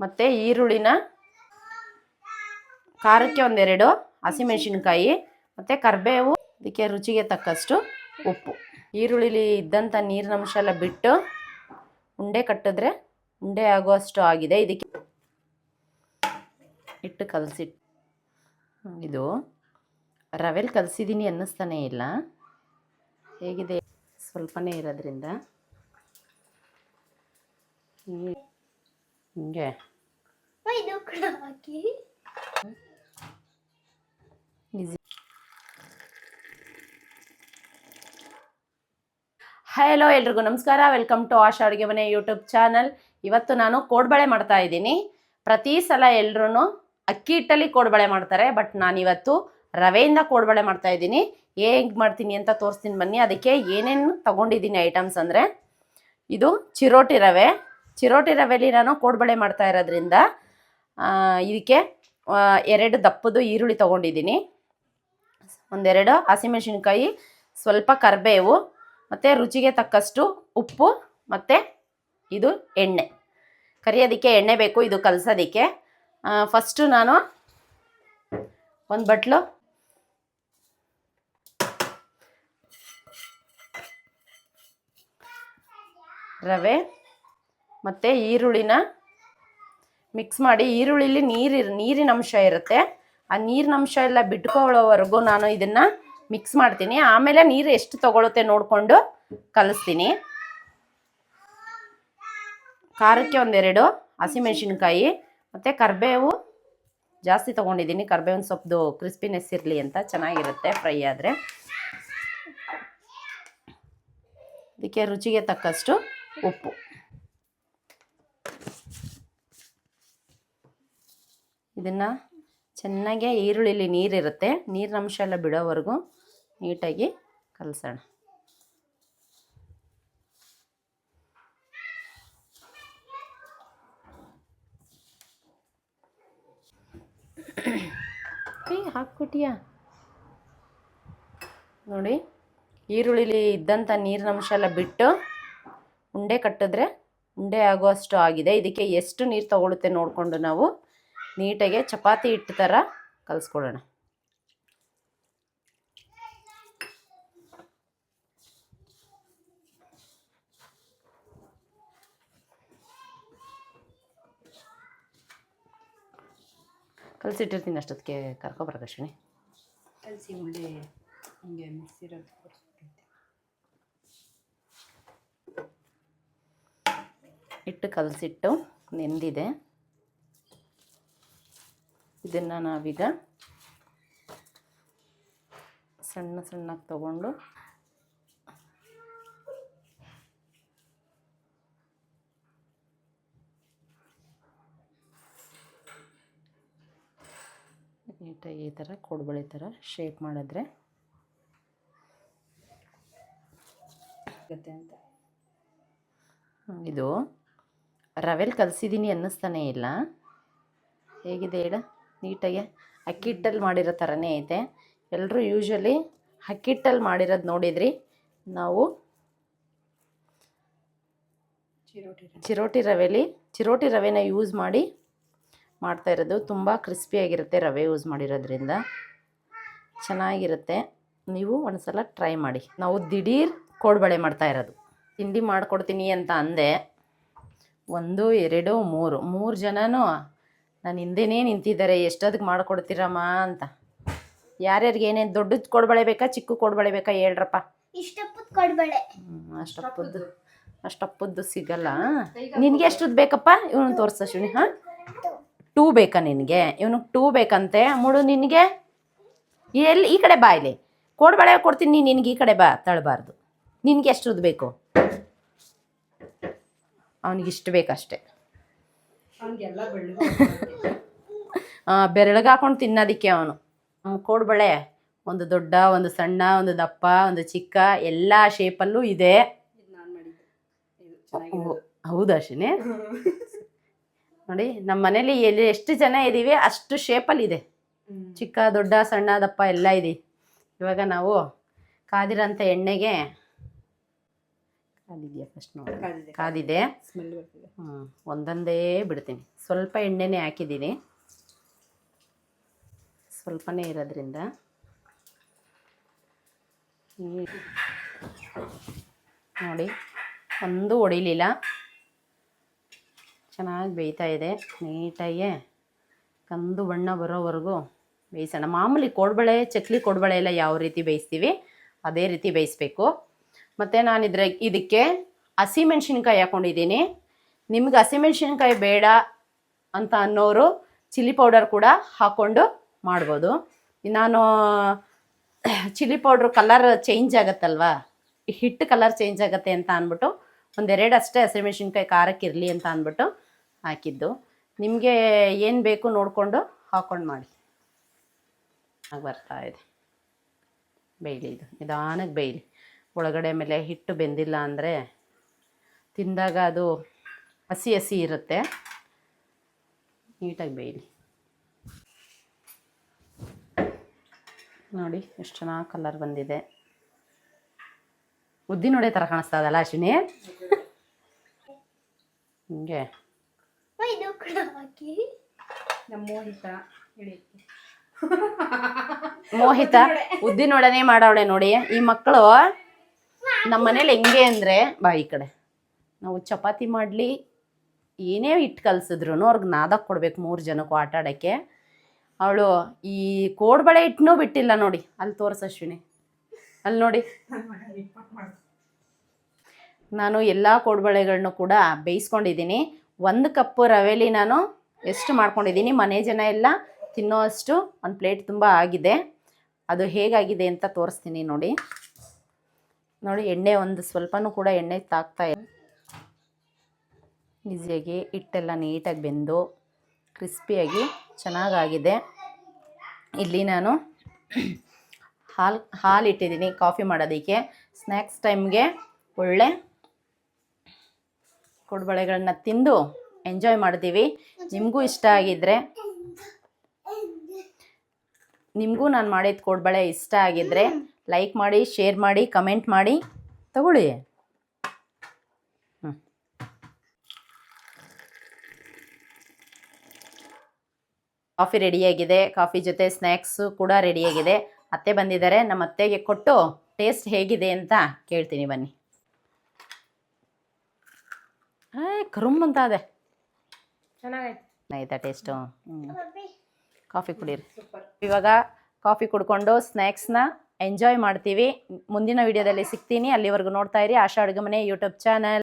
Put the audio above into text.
ಮತ್ತು ಈರುಳ್ಳಿನ ಖಾರಕ್ಕೆ ಒಂದೆರಡು ಹಸಿಮೆಣಸಿನ್ಕಾಯಿ ಮತ್ತು ಕರಿಬೇವು, ಅದಕ್ಕೆ ರುಚಿಗೆ ತಕ್ಕಷ್ಟು ಉಪ್ಪು. ಈರುಳ್ಳಿಲಿ ಇದ್ದಂಥ ನೀರಿನಂಶ ಎಲ್ಲ ಬಿಟ್ಟು ಉಂಡೆ ಕಟ್ಟಿದ್ರೆ ಉಂಡೆ ಆಗುವಷ್ಟು ಆಗಿದೆ. ಇದಕ್ಕೆ ಇಟ್ಟು ಕಲಸಿಟ್ಟು, ಇದು ರವೆಲ್ ಕಲಸಿದ್ದೀನಿ ಅನ್ನಿಸ್ತಾನೇ ಇಲ್ಲ, ಹೇಗಿದೆ ಸ್ವಲ್ಪನೇ ಇರೋದ್ರಿಂದ ಹಿಂಗೆ ಈಸಿ. ಹಲೋ ಎಲ್ರಿಗೂ ನಮಸ್ಕಾರ, ವೆಲ್ಕಮ್ ಟು ಆಶಾ ಅಡುಗೆ ಮನೆ ಯೂಟ್ಯೂಬ್ ಚಾನಲ್. ಇವತ್ತು ನಾನು ಕೋಡ್ಬಳೆ ಮಾಡ್ತಾ ಇದ್ದೀನಿ. ಪ್ರತಿ ಸಲ ಎಲ್ಲರೂ ಅಕ್ಕಿ ಹಿಟ್ಟಲ್ಲಿ ಕೋಡ್ಬಳೆ ಮಾಡ್ತಾರೆ, ಬಟ್ ನಾನಿವತ್ತು ರವೆಯಿಂದ ಕೋಡ್ಬಳೆ ಮಾಡ್ತಾ ಇದ್ದೀನಿ. ಹೇಗೆ ಮಾಡ್ತೀನಿ ಅಂತ ತೋರಿಸ್ತೀನಿ ಬನ್ನಿ. ಅದಕ್ಕೆ ಏನೇನು ತಗೊಂಡಿದ್ದೀನಿ ಐಟಮ್ಸ್ ಅಂದರೆ, ಇದು ಚಿರೋಟಿ ರವೆ. ಚಿರೋಟಿ ರವೆಲಿ ನಾನು ಕೋಡ್ಬಳೆ ಮಾಡ್ತಾ ಇರೋದ್ರಿಂದ ಇದಕ್ಕೆ 2 ದಪ್ಪದು ಈರುಳ್ಳಿ ತೊಗೊಂಡಿದ್ದೀನಿ, ಒಂದೆರಡು ಹಸಿಮೆಣಸಿನ್ಕಾಯಿ, ಸ್ವಲ್ಪ ಕರಿಬೇವು ಮತ್ತು ರುಚಿಗೆ ತಕ್ಕಷ್ಟು ಉಪ್ಪು, ಮತ್ತು ಇದು ಎಣ್ಣೆ. ಕರಿಯೋದಕ್ಕೆ ಎಣ್ಣೆ ಬೇಕು, ಇದು ಕಲಸೋದಕ್ಕೆ. ಫಸ್ಟು ನಾನು ಒಂದು ಬಟ್ಲು ರವೆ ಮತ್ತು ಈರುಳ್ಳಿನ ಮಿಕ್ಸ್ ಮಾಡಿ, ಈರುಳ್ಳಿಲಿ ನೀರಿನ ಅಂಶ ಇರುತ್ತೆ, ಆ ನೀರಿನ ಅಂಶ ಎಲ್ಲ ಬಿಟ್ಕೊಳ್ಳೋವರೆಗೂ ನಾನು ಇದನ್ನು ಮಿಕ್ಸ್ ಮಾಡ್ತೀನಿ. ಆಮೇಲೆ ನೀರು ಎಷ್ಟು ತಗೊಳುತ್ತೆ ನೋಡಿಕೊಂಡು ಕಲಿಸ್ತೀನಿ. ಖಾರಕ್ಕೆ ಒಂದೆರಡು ಹಸಿಮೆಣಸಿನ್ಕಾಯಿ ಮತ್ತು ಕರಿಬೇವು ಜಾಸ್ತಿ ತೊಗೊಂಡಿದ್ದೀನಿ, ಕರಿಬೇವಿನ ಸೊಪ್ಪು ಕ್ರಿಸ್ಪಿನೆಸ್ ಇರಲಿ ಅಂತ, ಚೆನ್ನಾಗಿರುತ್ತೆ ಫ್ರೈ ಆದರೆ. ಇದಕ್ಕೆ ರುಚಿಗೆ ತಕ್ಕಷ್ಟು ಉಪ್ಪು. ಇದನ್ನು ಚೆನ್ನಾಗಿ, ಈರುಳ್ಳಿಲಿ ನೀರಿರುತ್ತೆ, ನೀರಿನ ಅಂಶ ಎಲ್ಲ ಬಿಡೋವರೆಗೂ ನೀಟಾಗಿ ಕಲಸೋಣ. ಹಾಕ್ಬಿಟ್ಟಿಯಾ ನೋಡಿ, ಈರುಳ್ಳಿಲಿ ಇದ್ದಂಥ ನೀರಿನ ಅಂಶ ಎಲ್ಲ ಬಿಟ್ಟು ಉಂಡೆ ಕಟ್ಟಿದ್ರೆ ಉಂಡೆ ಆಗುವಷ್ಟು ಆಗಿದೆ. ಇದಕ್ಕೆ ಎಷ್ಟು ನೀರು ತಗೊಳುತ್ತೆ ನೋಡಿಕೊಂಡು ನಾವು ನೀಟಾಗಿ ಚಪಾತಿ ಹಿಟ್ಟು ಥರ ಕಲಿಸ್ಕೊಳ್ಳೋಣ. ಕಲಸಿಟ್ಟಿರ್ತೀನಿ, ಅಷ್ಟೊತ್ತಿಗೆ ಕರ್ಕೊಬರಕಶ್ವಿನಿ. ಕಲಸಿ ಉಂಡೆ ಹಿಂಗೆ ಮಿಕ್ಸಿರೋದು ಹಿಟ್ಟು ಕಲಸಿಟ್ಟು ನೆಂದಿದೆ. ಇದನ್ನು ನಾವೀಗ ಸಣ್ಣ ಸಣ್ಣಗೆ ತಗೊಂಡು ನೀಟಾಗಿ ಈ ಥರ ಕೋಡ್ಬಳೆ ಥರ ಶೇಪ್ ಮಾಡಿದ್ರೆ ಆಗುತ್ತೆ ಅಂತ. ಇದು ರವೆಲ್ ಕಲಸಿದ್ದೀನಿ ಅನ್ನಿಸ್ತಾನೇ ಇಲ್ಲ, ಹೇಗಿದೆ ಹೇಳ, ನೀಟಾಗಿ ಅಕ್ಕಿ ಹಿಟ್ಟಲ್ಲಿ ಮಾಡಿರೋ ಥರನೇ ಐತೆ. ಎಲ್ಲರೂ ಯೂಶ್ವಲಿ ಅಕ್ಕಿ ಹಿಟ್ಟಲ್ಲಿ ಮಾಡಿರೋದು ನೋಡಿದ್ರಿ. ನಾವು ಚಿರೋಟಿ ರವೆನ ಯೂಸ್ ಮಾಡಿ ಮಾಡ್ತಾ ಇರೋದು. ತುಂಬ ಕ್ರಿಸ್ಪಿಯಾಗಿರುತ್ತೆ ರವೆ ಯೂಸ್ ಮಾಡಿರೋದ್ರಿಂದ, ಚೆನ್ನಾಗಿರುತ್ತೆ. ನೀವು ಒಂದ್ಸಲ ಟ್ರೈ ಮಾಡಿ. ನಾವು ದಿಢೀರ್ ಕೋಡ್ಬಳೆ ಮಾಡ್ತಾ ಇರೋದು. ತಿಂಡಿ ಮಾಡಿಕೊಡ್ತೀನಿ ಅಂತ ಅಂದೆ, 1 2 3 ಜನನೂ ನಾನು ಹಿಂದೆನೇ ನಿಂತಿದ್ದಾರೆ, ಎಷ್ಟೊತ್ತಿಗೆ ಮಾಡಿಕೊಡ್ತೀರಮ್ಮ ಅಂತ. ಯಾರ್ಯಾರಿಗೆ ಏನೇನು ದೊಡ್ಡದು ಕೋಡ್ಬಳೆ ಬೇಕಾ, ಚಿಕ್ಕ ಕೋಡ್ಬಳೆ ಬೇಕಾ ಹೇಳ್ರಪ್ಪ. ಇಷ್ಟಪ್ಪದ ಕೋಡ್ಬಳೆ. ಅಷ್ಟಪ್ಪದ್ದು ಸಿಗಲ್ಲ. ನಿನಗೆ ಎಷ್ಟದ್ದು ಬೇಕಪ್ಪ? ಇವನು ತೋರಿಸ ಶಿವನಿ. ಹಾಂ, 2 ಬೇಕಾ ನಿನಗೆ? ಇವನಿಗೆ 2 ಬೇಕಂತೆ. ಮುಡು ನಿನಗೆ ಎಲ್ಲಿ, ಈ ಕಡೆ ಬಾ, ಇಲ್ಲಿ ಕೋಡ್ಬಳೆ ಕೊಡ್ತೀನಿ, ನಿನಗೆ ಈ ಕಡೆ ಬಾ, ತಳಬಾರ್ದು. ನಿನಗೆ ಎಷ್ಟದ್ದು ಬೇಕು? ಅವನಿಗಿಷ್ಟು ಬೇಕಷ್ಟೆ. ಬೆರಳಿಗೆ ಹಾಕೊಂಡು ತಿನ್ನೋದಕ್ಕೆ ಅವನು. ಕೋಡ್ಬಳೆ ಒಂದು ದೊಡ್ಡ, ಒಂದು ಸಣ್ಣ, ಒಂದು ದಪ್ಪ, ಒಂದು ಚಿಕ್ಕ, ಎಲ್ಲ ಶೇಪಲ್ಲೂ ಇದೆ. ಹೌದಾ ಅಶ್ವಿನಿ? ನೋಡಿ, ನಮ್ಮ ಮನೇಲಿ ಎಷ್ಟು ಜನ ಇದ್ದೀವಿ ಅಷ್ಟು ಶೇಪಲ್ಲಿ ಇದೆ. ಚಿಕ್ಕ, ದೊಡ್ಡ, ಸಣ್ಣ, ದಪ್ಪ ಎಲ್ಲ ಇದೆ. ಇವಾಗ ನಾವು ಕಾದಿರೋಂಥ ಎಣ್ಣೆಗೆ ಕಾದಿದೆಯಾ ಫಸ್ಟ್ ನೋಡಿ. ಕಾದಿದೆ. ಕಾದಿದೆ. ಸ್ಮೆಲ್ ಬರ್ತಿದೆ. ಒಂದೊಂದೇ ಬಿಡ್ತೀನಿ. ಸ್ವಲ್ಪ ಎಣ್ಣೆನೇ ಹಾಕಿದ್ದೀನಿ, ಸ್ವಲ್ಪನೇ ಇರೋದ್ರಿಂದ. ನೋಡಿ, ಒಂದು ಹೊಡಿಲಿಲ್ಲ, ಚೆನ್ನಾಗಿ ಬೇಯ್ತಾ ಇದೆ. ನೀಟಾಗಿ ಕಂದು ಬಣ್ಣ ಬರೋವರೆಗೂ ಬೇಯಿಸೋಣ. ಮಾಮೂಲಿ ಕೋಡ್ಬಳೆ, ಚಕ್ಲಿ ಕೋಡ್ಬಳೆ ಎಲ್ಲ ಯಾವ ರೀತಿ ಬೇಯಿಸ್ತೀವಿ ಅದೇ ರೀತಿ ಬೇಯಿಸ್ಬೇಕು. ಮತ್ತು ನಾನು ಇದಕ್ಕೆ ಹಸಿಮೆಣ್ಸಿನ್ಕಾಯಿ ಹಾಕ್ಕೊಂಡಿದ್ದೀನಿ. ನಿಮ್ಗೆ ಹಸಿಮೆಣ್ಸಿನ್ಕಾಯಿ ಬೇಡ ಅಂತ ಅನ್ನೋರು ಚಿಲ್ಲಿ ಪೌಡರ್ ಕೂಡ ಹಾಕ್ಕೊಂಡು ಮಾಡ್ಬೋದು. ನಾನು ಚಿಲ್ಲಿ ಪೌಡ್ರು ಕಲರ್ ಚೇಂಜ್ ಆಗುತ್ತಲ್ವ, ಹಿಟ್ಟು ಕಲರ್ ಚೇಂಜ್ ಆಗುತ್ತೆ ಅಂತ ಅಂದ್ಬಿಟ್ಟು ಒಂದೆರಡು ಅಷ್ಟೇ ಹಸಿಮೆಣ್ಸಿನ್ಕಾಯಿ ಖಾರಕ್ಕಿರಲಿ ಅಂತ ಅಂದ್ಬಿಟ್ಟು ಹಾಕಿದ್ದು. ನಿಮಗೆ ಏನು ಬೇಕು ನೋಡಿಕೊಂಡು ಹಾಕ್ಕೊಂಡು ಮಾಡಿ. ಆಗಿ ಬರ್ತಾ ಇದೆ. ಬೇಯಲಿ, ಇದು ನಿಧಾನಕ್ಕೆ ಬೇಯಲಿ. ಒಳಗಡೆ ಮೇಲೆ ಹಿಟ್ಟು ಬೆಂದಿಲ್ಲ ಅಂದರೆ ತಿಂದಾಗ ಅದು ಹಸಿ ಹಸಿ ಇರುತ್ತೆ. ನೀಟಾಗಿ ಬೇಯಲಿ. ನೋಡಿ ಎಷ್ಟು ಚೆನ್ನಾಗಿ ಕಲರ್ ಬಂದಿದೆ. ಉದ್ದಿನೊಡೆ ಥರ ಕಾಣಿಸ್ತಾ ಇದಲ್ಲ ಅಶ್ವಿನಿ? ಹಿಂಗೆ ಮೋಹಿತ ಉದ್ದಿನೊಡನೆ ಮಾಡವಳೆ ನೋಡಿ. ಈ ಮಕ್ಕಳು ನಮ್ಮ ಮನೇಲಿ ಹೆಂಗೆ ಅಂದರೆ, ಈ ಕಡೆ ನಾವು ಚಪಾತಿ ಮಾಡಲಿ, ಏನೇ ಹಿಟ್ಟು ಕಲಸಿದ್ರು ಅವ್ರಿಗೆ ನಾದಕ್ಕೆ ಕೊಡ್ಬೇಕು 3 ಜನಕ್ಕೂ ಆಟ ಆಡೋಕ್ಕೆ. ಅವಳು ಈ ಕೋಡ್ಬಳೆ ಹಿಟ್ಟನೂ ಬಿಟ್ಟಿಲ್ಲ ನೋಡಿ. ಅಲ್ಲಿ ತೋರಿಸು ಅಶ್ವಿನಿ, ಅಲ್ಲಿ ನೋಡಿ. ನಾನು ಎಲ್ಲ ಕೋಡ್ಬಳೆಗಳನ್ನೂ ಕೂಡ ಬೇಯಿಸ್ಕೊಂಡಿದ್ದೀನಿ. 1 ಕಪ್ಪು ರವೆಲಿ ನಾನು ಎಷ್ಟು ಮಾಡ್ಕೊಂಡಿದ್ದೀನಿ, ಮನೆ ಜನ ಎಲ್ಲ ತಿನ್ನೋ ಅಷ್ಟು 1 ಪ್ಲೇಟ್ ತುಂಬ ಆಗಿದೆ. ಅದು ಹೇಗಾಗಿದೆ ಅಂತ ತೋರಿಸ್ತೀನಿ ನೋಡಿ. ನೋಡಿ, ಎಣ್ಣೆ ಒಂದು ಸ್ವಲ್ಪನೂ ಕೂಡ ಎಣ್ಣೆ ತಾಗ್ತಾ ಇಲ್ಲ. ಈಸಿಯಾಗಿ ಹಿಟ್ಟೆಲ್ಲ ನೀಟಾಗಿ ಬೆಂದು ಕ್ರಿಸ್ಪಿಯಾಗಿ ಚೆನ್ನಾಗಾಗಿದೆ. ಇಲ್ಲಿ ನಾನು ಹಾಲು ಇಟ್ಟಿದ್ದೀನಿ ಕಾಫಿ ಮಾಡೋದಕ್ಕೆ. ಸ್ನ್ಯಾಕ್ಸ್ ಟೈಮ್ಗೆ ಒಳ್ಳೆ ಕೋಡ್ಬಳೆಗಳನ್ನ ತಿಂದು ಎಂಜಾಯ್ ಮಾಡ್ತೀವಿ. ನಿಮಗೂ ಇಷ್ಟ ಆಗಿದ್ದರೆ, ನಿಮಗೂ ನಾನು ಮಾಡಿದ ಕೋಡ್ಬಳೆ ಇಷ್ಟ ಆಗಿದ್ದರೆ ಲೈಕ್ ಮಾಡಿ, ಶೇರ್ ಮಾಡಿ, ಕಮೆಂಟ್ ಮಾಡಿ. ತಗೊಳ್ಳಿ. ಕಾಫಿ ರೆಡಿಯಾಗಿದೆ. ಕಾಫಿ ಜೊತೆ ಸ್ನ್ಯಾಕ್ಸು ಕೂಡ ರೆಡಿಯಾಗಿದೆ. ಅತ್ತೆ ಬಂದಿದ್ದಾರೆ. ನಮ್ಮ ಅತ್ತೆಗೆ ಕೊಟ್ಟು ಟೇಸ್ಟ್ ಹೇಗಿದೆ ಅಂತ ಕೇಳ್ತೀನಿ, ಬನ್ನಿ. ಕರುಮ್ ಅಂತ ಅದೇ ಚೆನ್ನಾಗಾಯ್ತಾ ಟೇಸ್ಟು? ಕಾಫಿ ಕುಡೀರಿ. ಇವಾಗ ಕಾಫಿ ಕುಡ್ಕೊಂಡು ಸ್ನ್ಯಾಕ್ಸ್ನ ಎಂಜಾಯ್ ಮಾಡ್ತೀವಿ. ಮುಂದಿನ ವಿಡಿಯೋದಲ್ಲಿ ಸಿಗ್ತೀನಿ. ಅಲ್ಲಿವರೆಗೂ ನೋಡ್ತಾ ಇರಿ ಆಶಾ ಅಡುಗೆ ಮನೆ ಯೂಟ್ಯೂಬ್ ಚಾನಲ್.